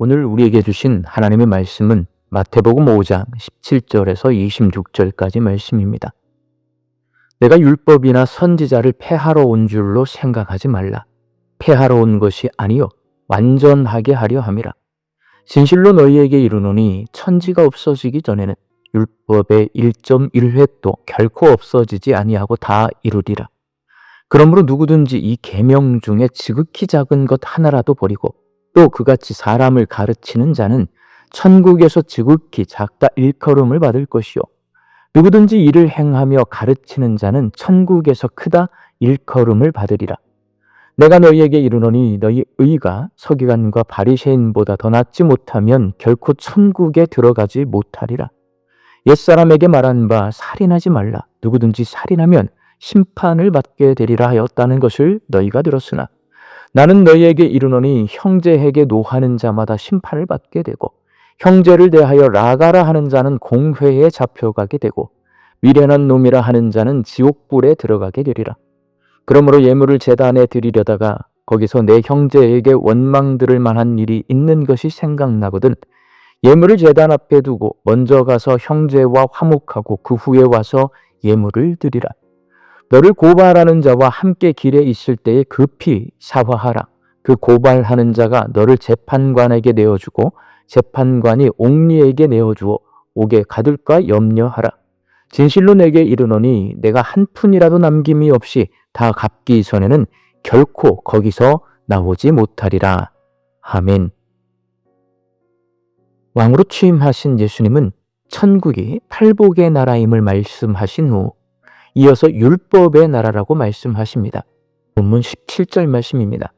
오늘 우리에게 주신 하나님의 말씀은 마태복음 5장 17절에서 26절까지 말씀입니다. 내가 율법이나 선지자를 폐하러 온 줄로 생각하지 말라. 폐하러 온 것이 아니요 완전하게 하려 함이라. 진실로 너희에게 이르노니 천지가 없어지기 전에는 율법의 1.1획도 결코 없어지지 아니하고 다 이루리라. 그러므로 누구든지 이 계명 중에 지극히 작은 것 하나라도 버리고 또 그같이 사람을 가르치는 자는 천국에서 지극히 작다 일컬음을 받을 것이요 누구든지 이를 행하며 가르치는 자는 천국에서 크다 일컬음을 받으리라. 내가 너희에게 이르노니 너희 의가 서기관과 바리새인보다 더 낫지 못하면 결코 천국에 들어가지 못하리라. 옛사람에게 말한 바 살인하지 말라. 누구든지 살인하면 심판을 받게 되리라 하였다는 것을 너희가 들었으나 나는 너희에게 이르노니 형제에게 노하는 자마다 심판을 받게 되고 형제를 대하여 라가라 하는 자는 공회에 잡혀가게 되고 미련한 놈이라 하는 자는 지옥불에 들어가게 되리라. 그러므로 예물을 제단에 드리려다가 거기서 내 형제에게 원망 들을 만한 일이 있는 것이 생각나거든 예물을 제단 앞에 두고 먼저 가서 형제와 화목하고 그 후에 와서 예물을 드리라. 너를 고발하는 자와 함께 길에 있을 때에 급히 사화하라. 그 고발하는 자가 너를 재판관에게 내어주고 재판관이 옥리에게 내어주어 옥에 가둘까 염려하라. 진실로 내게 이르노니 내가 한 푼이라도 남김이 없이 다 갚기 전에는 결코 거기서 나오지 못하리라. 아멘. 왕으로 취임하신 예수님은 천국이 팔복의 나라임을 말씀하신 후 이어서 율법의 나라라고 말씀하십니다. 본문 17절 말씀입니다.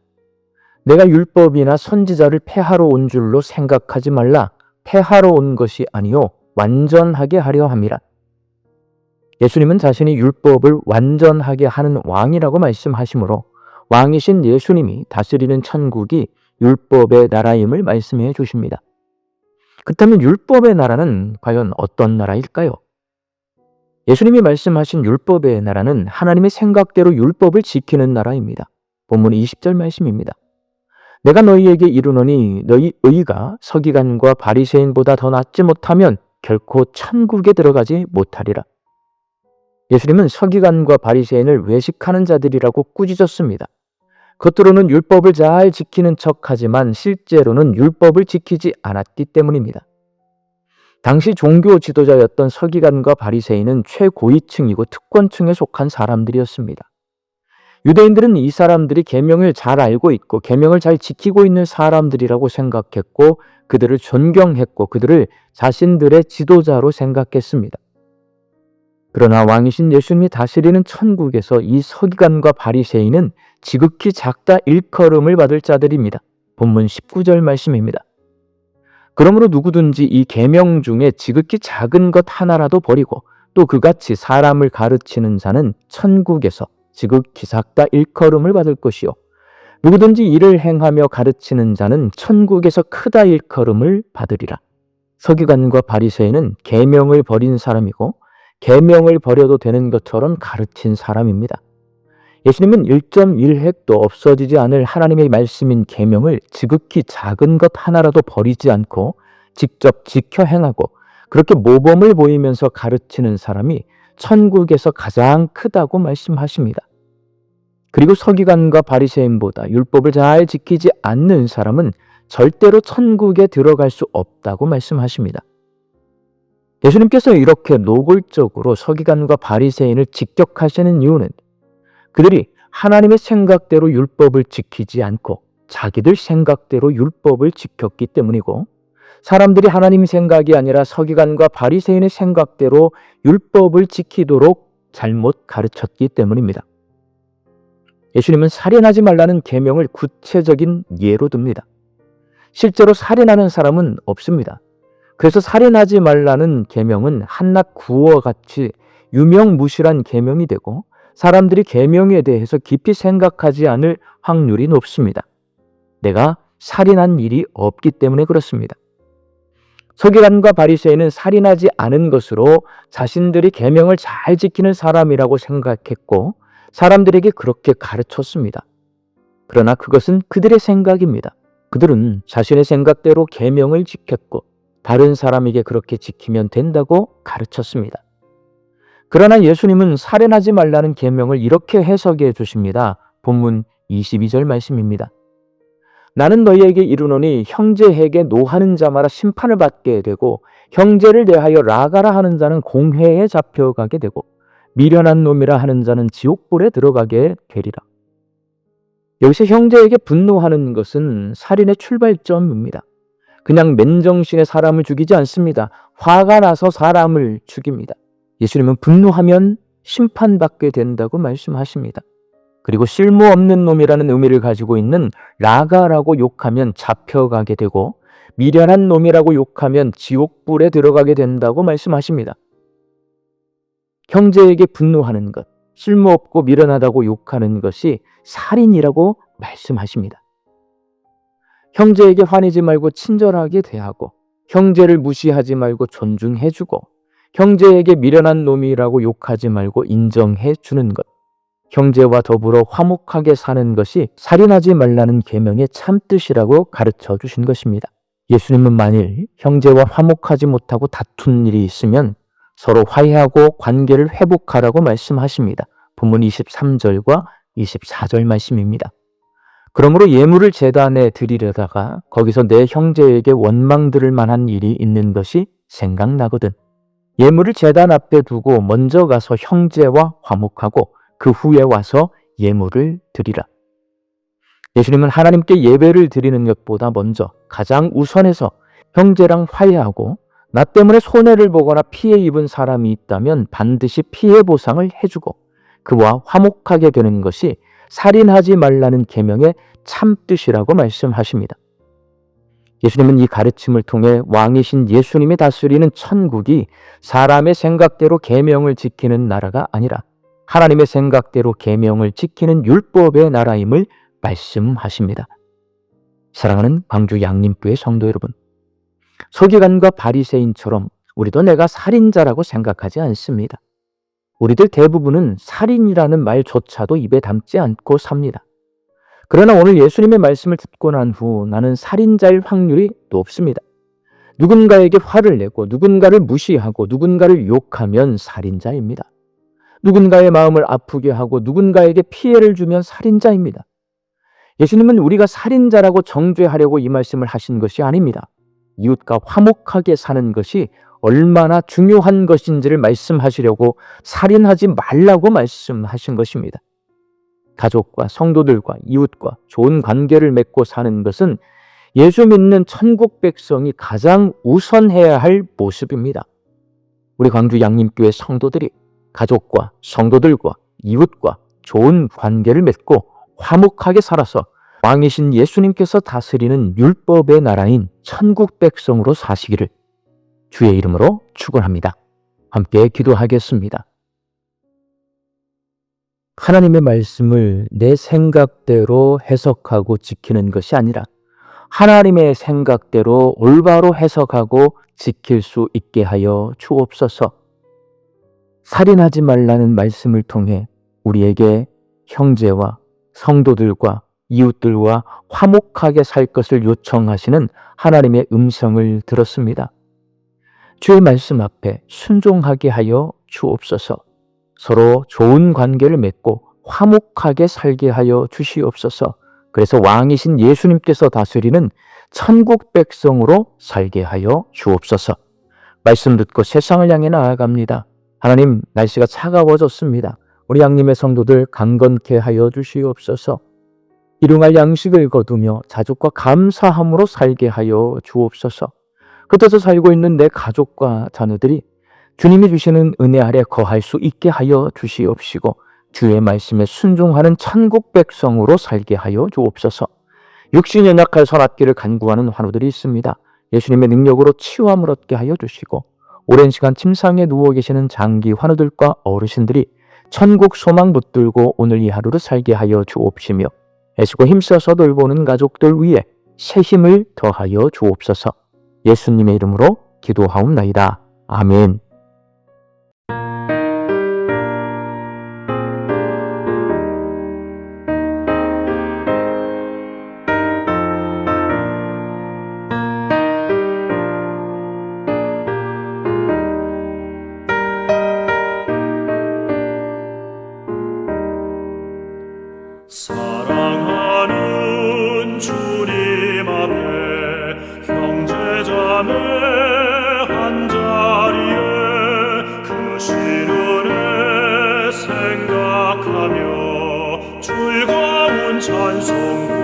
내가 율법이나 선지자를 폐하러 온 줄로 생각하지 말라. 폐하러 온 것이 아니요 완전하게 하려 함이라. 예수님은 자신이 율법을 완전하게 하는 왕이라고 말씀하시므로 왕이신 예수님이 다스리는 천국이 율법의 나라임을 말씀해 주십니다. 그렇다면 율법의 나라는 과연 어떤 나라일까요? 예수님이 말씀하신 율법의 나라는 하나님의 생각대로 율법을 지키는 나라입니다. 본문 20절 말씀입니다. 내가 너희에게 이르노니 너희 의가 서기관과 바리새인보다 더 낫지 못하면 결코 천국에 들어가지 못하리라. 예수님은 서기관과 바리새인을 외식하는 자들이라고 꾸짖었습니다. 겉으로는 율법을 잘 지키는 척하지만 실제로는 율법을 지키지 않았기 때문입니다. 당시 종교 지도자였던 서기관과 바리새인은 최고위층이고 특권층에 속한 사람들이었습니다. 유대인들은 이 사람들이 계명을 잘 알고 있고 계명을 잘 지키고 있는 사람들이라고 생각했고 그들을 존경했고 그들을 자신들의 지도자로 생각했습니다. 그러나 왕이신 예수님이 다스리는 천국에서 이 서기관과 바리새인은 지극히 작다 일컬음을 받을 자들입니다. 본문 19절 말씀입니다. 그러므로 누구든지 이 계명 중에 지극히 작은 것 하나라도 버리고 또 그같이 사람을 가르치는 자는 천국에서 지극히 작다 일컬음을 받을 것이요 누구든지 이를 행하며 가르치는 자는 천국에서 크다 일컬음을 받으리라. 서기관과 바리새인은 계명을 버린 사람이고 계명을 버려도 되는 것처럼 가르친 사람입니다. 예수님은 1.1획도 없어지지 않을 하나님의 말씀인 계명을 지극히 작은 것 하나라도 버리지 않고 직접 지켜 행하고 그렇게 모범을 보이면서 가르치는 사람이 천국에서 가장 크다고 말씀하십니다. 그리고 서기관과 바리새인보다 율법을 잘 지키지 않는 사람은 절대로 천국에 들어갈 수 없다고 말씀하십니다. 예수님께서 이렇게 노골적으로 서기관과 바리새인을 직격하시는 이유는 그들이 하나님의 생각대로 율법을 지키지 않고 자기들 생각대로 율법을 지켰기 때문이고 사람들이 하나님 생각이 아니라 서기관과 바리새인의 생각대로 율법을 지키도록 잘못 가르쳤기 때문입니다. 예수님은 살인하지 말라는 계명을 구체적인 예로 듭니다. 실제로 살인하는 사람은 없습니다. 그래서 살인하지 말라는 계명은 한낱 구호와 같이 유명무실한 계명이 되고 사람들이 계명에 대해서 깊이 생각하지 않을 확률이 높습니다. 내가 살인한 일이 없기 때문에 그렇습니다. 서기관과 바리새인은 살인하지 않은 것으로 자신들이 계명을 잘 지키는 사람이라고 생각했고 사람들에게 그렇게 가르쳤습니다. 그러나 그것은 그들의 생각입니다. 그들은 자신의 생각대로 계명을 지켰고 다른 사람에게 그렇게 지키면 된다고 가르쳤습니다. 그러나 예수님은 살인하지 말라는 계명을 이렇게 해석해 주십니다. 본문 22절 말씀입니다. 나는 너희에게 이르노니 형제에게 노하는 자마다 심판을 받게 되고 형제를 대하여 라가라 하는 자는 공회에 잡혀가게 되고 미련한 놈이라 하는 자는 지옥불에 들어가게 되리라. 여기서 형제에게 분노하는 것은 살인의 출발점입니다. 그냥 맨정신에 사람을 죽이지 않습니다. 화가 나서 사람을 죽입니다. 예수님은 분노하면 심판받게 된다고 말씀하십니다. 그리고 쓸모없는 놈이라는 의미를 가지고 있는 라가라고 욕하면 잡혀가게 되고 미련한 놈이라고 욕하면 지옥불에 들어가게 된다고 말씀하십니다. 형제에게 분노하는 것, 쓸모없고 미련하다고 욕하는 것이 살인이라고 말씀하십니다. 형제에게 화내지 말고 친절하게 대하고 형제를 무시하지 말고 존중해주고 형제에게 미련한 놈이라고 욕하지 말고 인정해주는 것, 형제와 더불어 화목하게 사는 것이 살인하지 말라는 계명의 참뜻이라고 가르쳐 주신 것입니다. 예수님은 만일 형제와 화목하지 못하고 다툰 일이 있으면 서로 화해하고 관계를 회복하라고 말씀하십니다. 본문 23절과 24절 말씀입니다. 그러므로 예물을 제단에 드리려다가 거기서 내 형제에게 원망 들을 만한 일이 있는 것이 생각나거든. 예물을 제단 앞에 두고 먼저 가서 형제와 화목하고 그 후에 와서 예물을 드리라. 예수님은 하나님께 예배를 드리는 것보다 먼저 가장 우선해서 형제랑 화해하고 나 때문에 손해를 보거나 피해 입은 사람이 있다면 반드시 피해 보상을 해주고 그와 화목하게 되는 것이 살인하지 말라는 계명의 참뜻이라고 말씀하십니다. 예수님은 이 가르침을 통해 왕이신 예수님이 다스리는 천국이 사람의 생각대로 계명을 지키는 나라가 아니라 하나님의 생각대로 계명을 지키는 율법의 나라임을 말씀하십니다. 사랑하는 광주 양림교회 성도 여러분, 서기관과 바리새인처럼 우리도 내가 살인자라고 생각하지 않습니다. 우리들 대부분은 살인이라는 말조차도 입에 담지 않고 삽니다. 그러나 오늘 예수님의 말씀을 듣고 난 후 나는 살인자일 확률이 높습니다. 누군가에게 화를 내고 누군가를 무시하고 누군가를 욕하면 살인자입니다. 누군가의 마음을 아프게 하고 누군가에게 피해를 주면 살인자입니다. 예수님은 우리가 살인자라고 정죄하려고 이 말씀을 하신 것이 아닙니다. 이웃과 화목하게 사는 것이 얼마나 중요한 것인지를 말씀하시려고 살인하지 말라고 말씀하신 것입니다. 가족과 성도들과 이웃과 좋은 관계를 맺고 사는 것은 예수 믿는 천국 백성이 가장 우선해야 할 모습입니다. 우리 광주 양림교회 성도들이 가족과 성도들과 이웃과 좋은 관계를 맺고 화목하게 살아서 왕이신 예수님께서 다스리는 율법의 나라인 천국 백성으로 사시기를 주의 이름으로 축원합니다. 함께 기도하겠습니다. 하나님의 말씀을 내 생각대로 해석하고 지키는 것이 아니라 하나님의 생각대로 올바로 해석하고 지킬 수 있게 하여 주옵소서. 살인하지 말라는 말씀을 통해 우리에게 형제와 성도들과 이웃들과 화목하게 살 것을 요청하시는 하나님의 음성을 들었습니다. 주의 말씀 앞에 순종하게 하여 주옵소서. 서로 좋은 관계를 맺고 화목하게 살게 하여 주시옵소서. 그래서 왕이신 예수님께서 다스리는 천국 백성으로 살게 하여 주옵소서. 말씀 듣고 세상을 향해 나아갑니다. 하나님, 날씨가 차가워졌습니다. 우리 양림의 성도들 강건케 하여 주시옵소서. 일용할 양식을 거두며 자족과 감사함으로 살게 하여 주옵소서. 흩어져 살고 있는 내 가족과 자녀들이 주님이 주시는 은혜 아래 거할 수 있게 하여 주시옵시고 주의 말씀에 순종하는 천국 백성으로 살게 하여 주옵소서. 육신이 연약할 선악기를 간구하는 환우들이 있습니다. 예수님의 능력으로 치유함을 얻게 하여 주시고 오랜 시간 침상에 누워 계시는 장기 환우들과 어르신들이 천국 소망 붙들고 오늘 이 하루를 살게 하여 주옵시며 애쓰고 힘써서 돌보는 가족들 위에 새 힘을 더하여 주옵소서. 예수님의 이름으로 기도하옵나이다. 아멘. 사랑하는 주님 앞에 형제자매 한자리에 그 신은혜 생각하며 즐거운 찬송